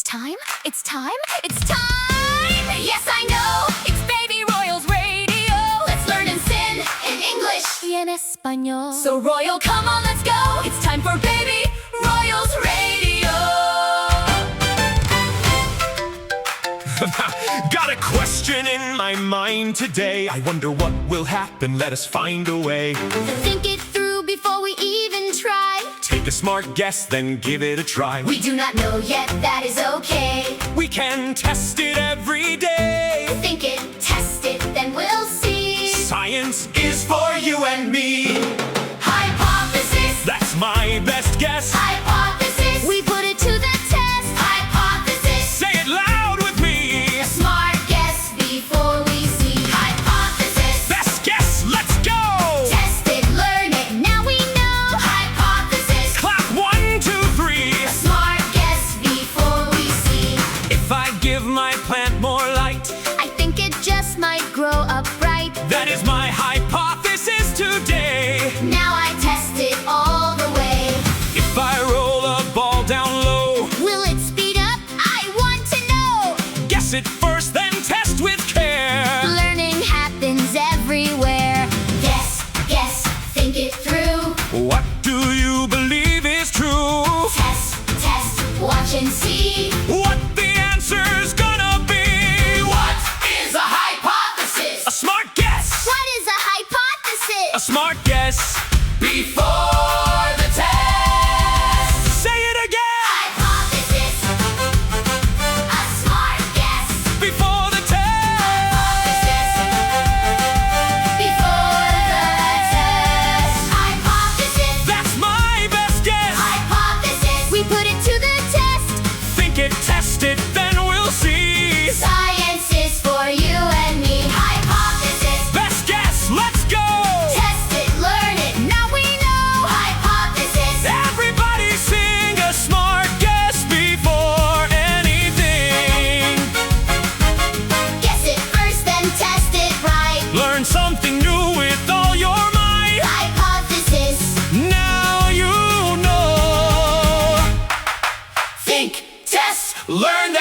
time, it's time, it's time! Yes, I know, it's Baby Royals Radio. Let's learn and sin in English y en español. So Royal, come on, let's go. It's time for Baby Royals Radio. Got a question in my mind today. I wonder what will happen. Let us find a way. Think it through before we even try. Take a smart guess, then give it a try. We do not know yet, that is okay. We can test it every day. Think it, test it, then we'll see. Science is for you and me. Hypothesis. That's my best guess. Hypothesis. We put it to the test. Hypothesis. Say it loud with me. A smart guess before we see. Hypothesis. Best guess, let's go. Test it, learn it, now we know. Hypothesis. Clap 1, 2, 3. A smart guess before we see. If I give my plant more light, I think it just might grow upright. that is my hypothesis today. Now I test it all the way. If I roll a ball down low, Will it speed up? I want to know. guess it first, then test with care. Learning happens everywhere. Guess, guess, think it through. What do you believe is true? Test, test, watch and see. What the answer's gonna be? What is a hypothesis? A smart guess. What is a hypothesis? A smart guess. Before the test. Say it again. Hypothesis. A smart guess. Before the test. Before the test. Hypothesis. That's my best guess. Hypothesis. We put it to the test. Think it, test it, then we'll see. Science is for you and me. Hypothesis. Best guess, let's go. Test it, learn it, now we know. Hypothesis. Everybody sing a smart guess before anything. Guess it first, then test it right. Learn something new with all your might. Hypothesis. Now you know. Think, test, Learn